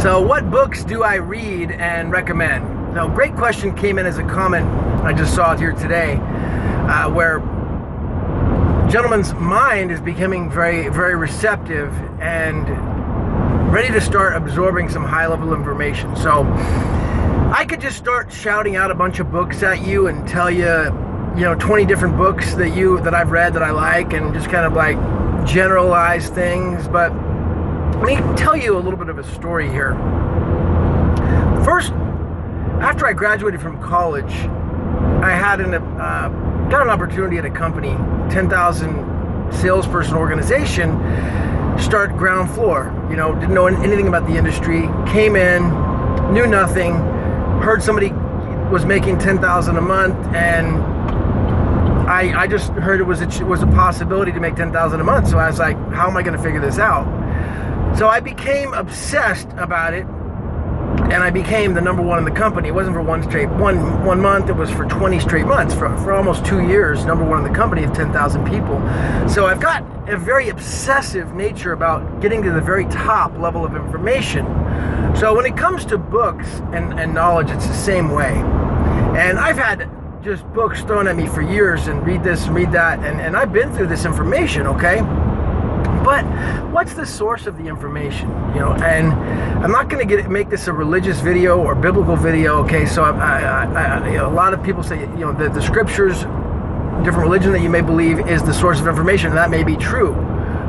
So what books do I read and recommend? Now, great question came in as a comment. I just saw it here today, where gentleman's mind is becoming very, very receptive and ready to start absorbing some high-level information. So I could just start shouting out a bunch of books at you and tell you, 20 different books that I've read that I like, and just kind of like generalize things. But let me tell you a little bit of a story here. First, after I graduated from college, I had got an opportunity at a company, 10,000 salesperson organization, start ground floor. Didn't know anything about the industry, came in, knew nothing, heard somebody was making 10,000 a month, and I just heard it was a possibility to make 10,000 a month. So I was like, how am I going to figure this out? So I became obsessed about it, and I became the number one in the company. It wasn't for one month, it was for 20 straight months, for almost 2 years, number one in the company of 10,000 people. So I've got a very obsessive nature about getting to the very top level of information. So when it comes to books and knowledge, it's the same way. And I've had just books thrown at me for years, and read this and read that, and I've been through this information, okay? But what's the source of the information? And I'm not going to make this a religious video or biblical video, okay? So a lot of people say, the scriptures, different religion that you may believe, is the source of information, and that may be true,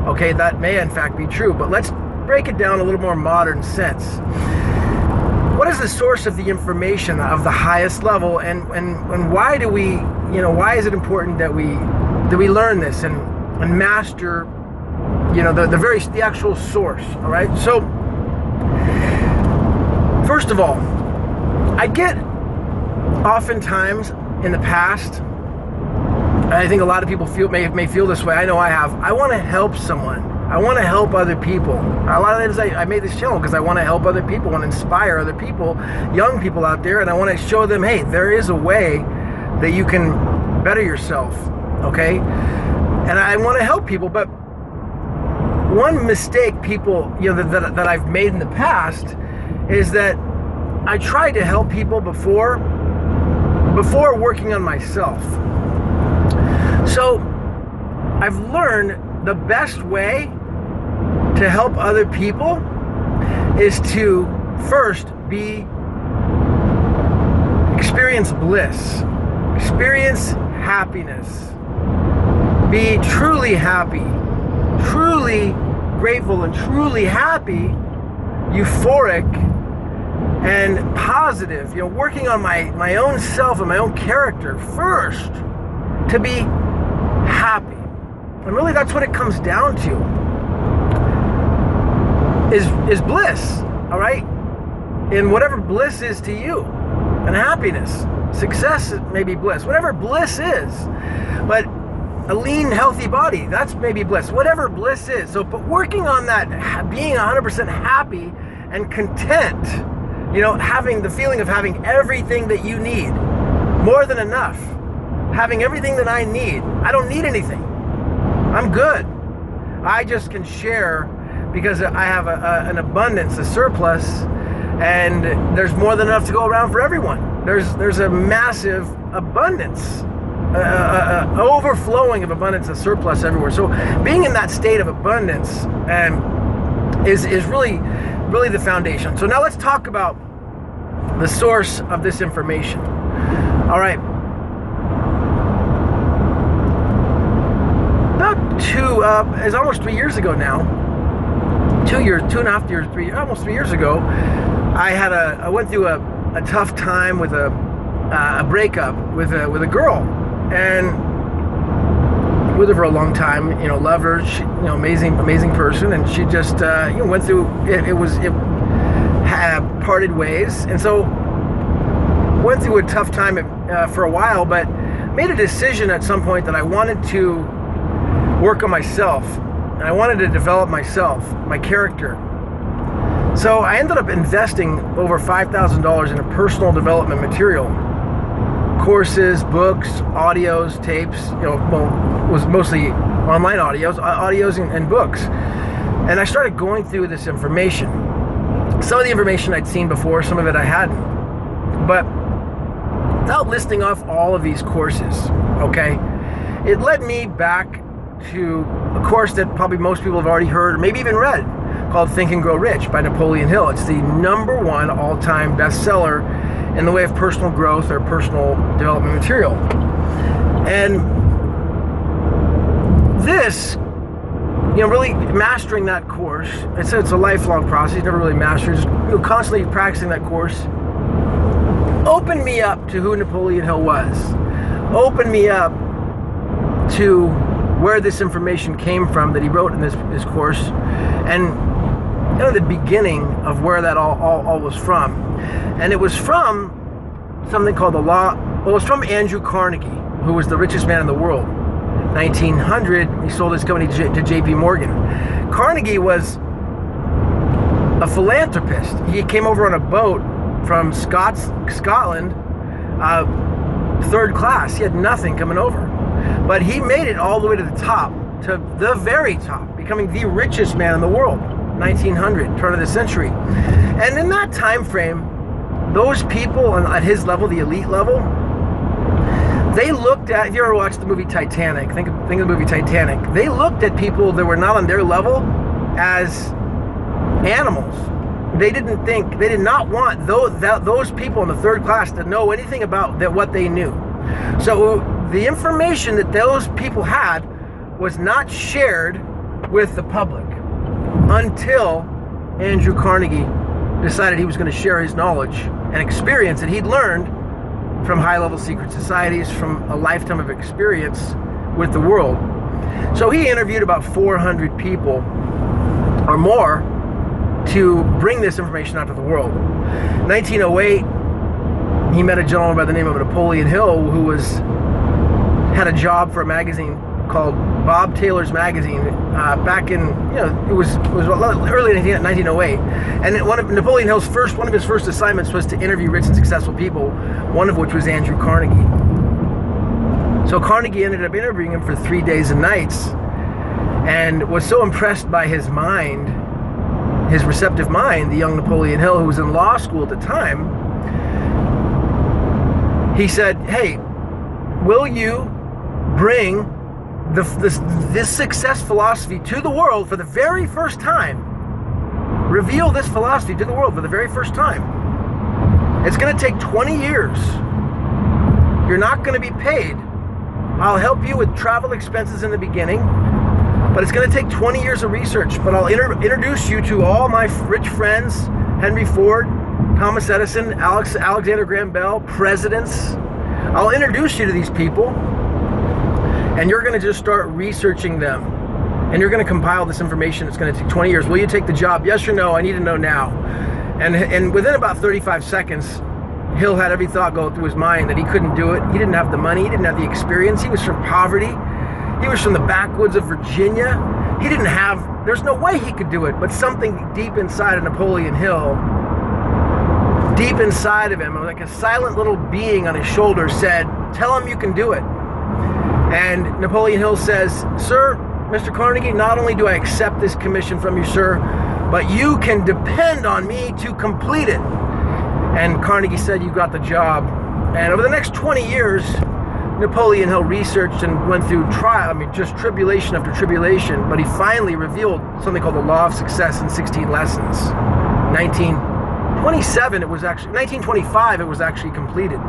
okay? That may in fact be true, but let's break it down a little more modern sense. What is the source of the information of the highest level, and why do we, why is it important that we learn this and master, the actual source? All right. So first of all, I get oftentimes in the past, I think a lot of people may feel this way. I know I have. I want to help someone. I want to help other people. A lot of times I made this channel because I want to help other people, want to inspire other people, young people out there, and I want to show them, hey, there is a way that you can better yourself, okay? And I want to help people, but one mistake people, that I've made in the past is that I tried to help people before working on myself. So I've learned the best way to help other people is to first experience bliss, experience happiness, be truly happy, truly grateful, and truly happy, euphoric, and positive, working on my own self and my own character first to be happy. And really that's what it comes down to, is bliss, all right? And whatever bliss is to you, and happiness, success may be bliss, whatever bliss is. But a lean, healthy body, that's maybe bliss, whatever bliss is. So, but working on that, being 100% happy and content, having the feeling of having everything that you need, more than enough, having everything that I need. I don't need anything. I'm good. I just can share because I have an abundance, a surplus, and there's more than enough to go around for everyone. There's a massive abundance, overflowing of abundance, a surplus everywhere. So being in that state of abundance is really, really the foundation. So now let's talk about the source of this information. All right. It's almost 3 years ago now. 2 years, 2.5 years, almost 3 years ago, I went through a tough time with a breakup with a girl, and with her for a long time. Loved her. She, amazing person, and she just went through it. It had parted ways, and so went through a tough time for a while, but made a decision at some point that I wanted to work on myself, and I wanted to develop myself, my character. So I ended up investing over $5,000 in a personal development material, courses, books, audios, tapes. It was mostly online audios and books. And I started going through this information. Some of the information I'd seen before, some of it I hadn't. But without listing off all of these courses, okay, it led me back to a course that probably most people have already heard or maybe even read, called Think and Grow Rich by Napoleon Hill. It's the #1 all-time bestseller in the way of personal growth or personal development material. And this, really mastering that course, it's a lifelong process. You never really master, just constantly practicing that course, opened me up to who Napoleon Hill was, opened me up to where this information came from that he wrote in this course, and the beginning of where that all was from. And it was from something called the law. Well, it was from Andrew Carnegie, who was the richest man in the world. 1900, he sold his company to J.P. Morgan. Carnegie was a philanthropist. He came over on a boat from Scotland, third class. He had nothing coming over. But he made it all the way to the top, to the very top, becoming the richest man in the world. 1900, turn of the century. And in that time frame, those people at his level, the elite level, they looked at, if you ever watched the movie Titanic, think of the movie Titanic, they looked at people that were not on their level as animals. They did not want those people in the third class to know anything about what they knew. So the information that those people had was not shared with the public until Andrew Carnegie decided he was going to share his knowledge and experience that he'd learned from high-level secret societies, from a lifetime of experience with the world. So he interviewed about 400 people or more to bring this information out to the world. 1908, he met a gentleman by the name of Napoleon Hill who had a job for a magazine called Bob Taylor's Magazine back in, it was early 1908. And one of Napoleon Hill's one of his first assignments was to interview rich and successful people, one of which was Andrew Carnegie. So Carnegie ended up interviewing him for 3 days and nights, and was so impressed by his mind, his receptive mind, the young Napoleon Hill, who was in law school at the time. He said, "Hey, will you bring this success philosophy to the world for the very first time? Reveal this philosophy to the world for the very first time. It's going to take 20 years. You're not going to be paid. I'll help you with travel expenses in the beginning, but it's going to take 20 years of research. But I'll introduce you to all my rich friends, Henry Ford, Thomas Edison, Alexander Graham Bell, presidents. I'll introduce you to these people, and you're going to just start researching them, and you're going to compile this information. It's going to take 20 years. Will you take the job? Yes or no? I need to know now." And within about 35 seconds, Hill had every thought go through his mind that he couldn't do it. He didn't have the money. He didn't have the experience. He was from poverty. He was from the backwoods of Virginia. There's no way he could do it. But something deep inside of Napoleon Hill, deep inside of him, like a silent little being on his shoulder, said, "Tell him you can do it." And Napoleon Hill says, "Sir, Mr. Carnegie, not only do I accept this commission from you, sir, but you can depend on me to complete it." And Carnegie said, "You got the job." And over the next 20 years, Napoleon Hill researched and went through just tribulation after tribulation, but he finally revealed something called the Law of Success in 16 Lessons. 1925, it was actually completed.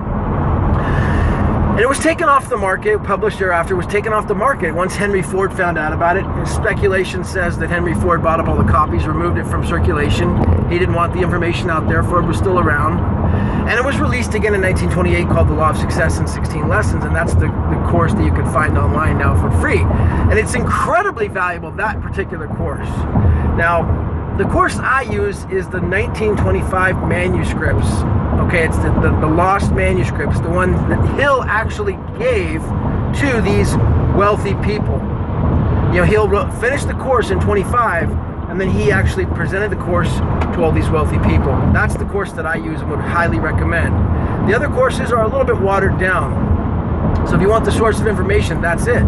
And it was taken off the market, published thereafter, was taken off the market once Henry Ford found out about it. And speculation says that Henry Ford bought up all the copies, removed it from circulation. He didn't want the information out there. Ford was still around. And it was released again in 1928 called The Law of Success in 16 Lessons, and that's the course that you can find online now for free. And it's incredibly valuable, that particular course. Now, the course I use is the 1925 manuscripts. Okay, it's the lost manuscripts, the one that Hill actually gave to these wealthy people. Hill finished the course in 25, and then he actually presented the course to all these wealthy people. That's the course that I use and would highly recommend. The other courses are a little bit watered down. So if you want the source of information, that's it.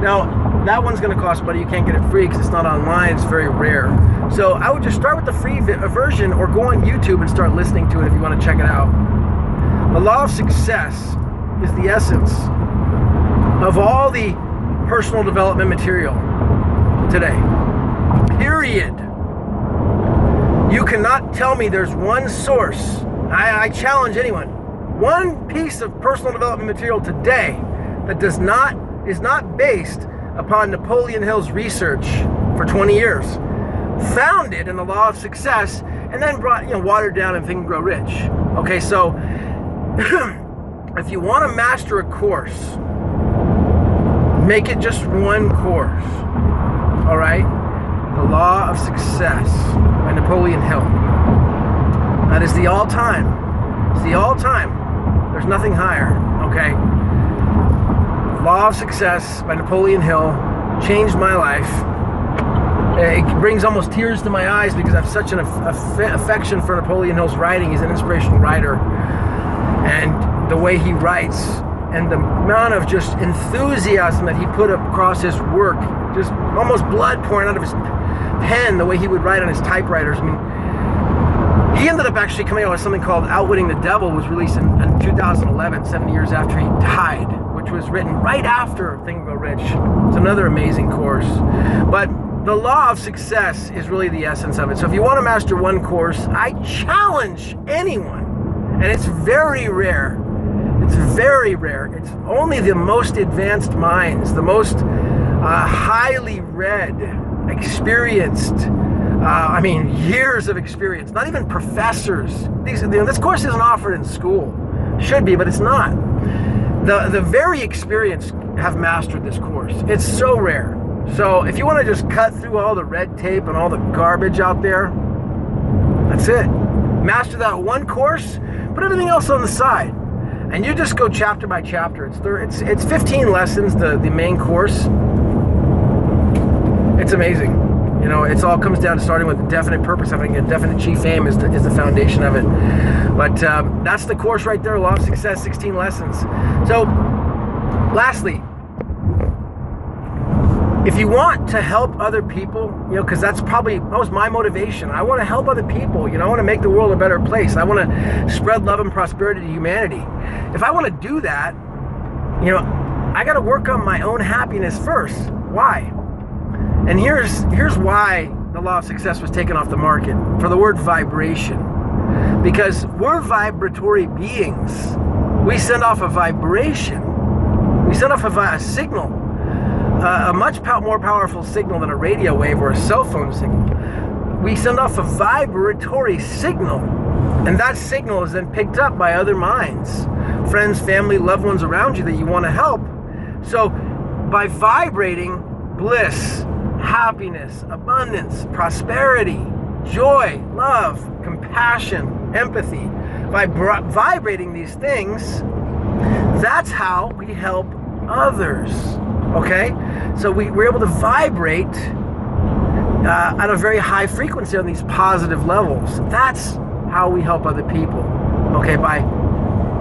Now, That one's going to cost money. You can't get it free because it's not online. It's very rare. So I would just start with the free version, or go on YouTube and start listening to it if you want to check it out. The law of success is the essence of all the personal development material today. Period. You cannot tell me there's one source. I challenge anyone. One piece of personal development material today that is not based upon Napoleon Hill's research for 20 years, founded in the law of success, and then brought, watered down and Think and Grow Rich. Okay, so if you want to master a course, make it just one course. All right, the law of success by Napoleon Hill. That is the all-time. It's the all-time. There's nothing higher. Okay. Law of Success by Napoleon Hill changed my life. It brings almost tears to my eyes because I have such an affection for Napoleon Hill's writing. He's an inspirational writer. And the way he writes and the amount of just enthusiasm that he put across his work, just almost blood pouring out of his pen, the way he would write on his typewriters. I mean, he ended up actually coming out with something called Outwitting the Devil, was released in 2011, 7 years after he died, which was written right after Think and Grow Rich. It's another amazing course. But the law of success is really the essence of it. So if you want to master one course, I challenge anyone, and it's very rare. It's very rare. It's only the most advanced minds, the most highly read, experienced, years of experience, not even professors. This course isn't offered in school. Should be, but it's not. The very experienced have mastered this course. It's so rare. So if you want to just cut through all the red tape and all the garbage out there, that's it. Master that one course, put everything else on the side, and you just go chapter by chapter. It's 15 lessons, the main course. It's amazing. It all comes down to starting with a definite purpose. Having a definite chief aim is the foundation of it. But that's the course right there, Law of Success, 16 lessons. So, lastly, if you want to help other people, because that was my motivation. I want to help other people. I want to make the world a better place. I want to spread love and prosperity to humanity. If I want to do that, I got to work on my own happiness first. Why? And here's why the law of success was taken off the market, for the word vibration. Because we're vibratory beings. We send off a vibration. We send off a signal, a much more powerful signal than a radio wave or a cell phone signal. We send off a vibratory signal, and that signal is then picked up by other minds, friends, family, loved ones around you that you want to help. So by vibrating bliss, happiness, abundance, prosperity, joy, love, compassion, empathy, by vibrating these things, that's how we help others. Okay? So we're able to vibrate at a very high frequency on these positive levels. That's how we help other people. Okay? By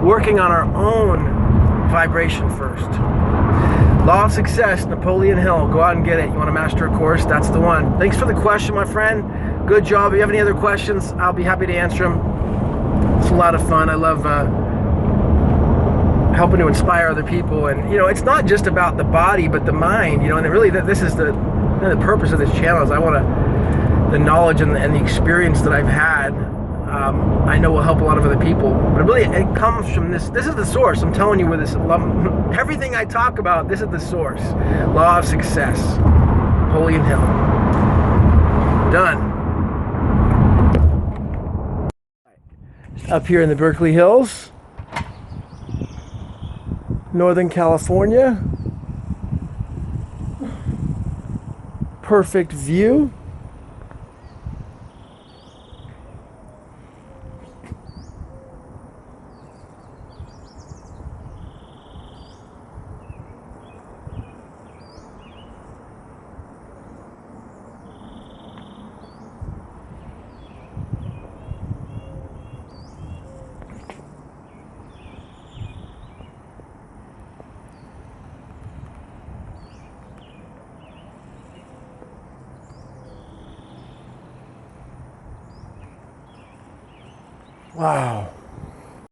working on our own vibration first. Law of Success, Napoleon Hill. Go out and get it. You want to master a course? That's the one. Thanks for the question, my friend. Good job. If you have any other questions, I'll be happy to answer them. It's a lot of fun. I love helping to inspire other people. And, it's not just about the body, but the mind. And really, this is the purpose of this channel. Is I want the knowledge and the experience that I've had, I know will help a lot of other people. But really, it comes from this. This is the source. I'm telling you where this, everything I talk about, this is the source. Law of Success. Napoleon Hill. Done. Up here in the Berkeley Hills, Northern California. Perfect view. Wow.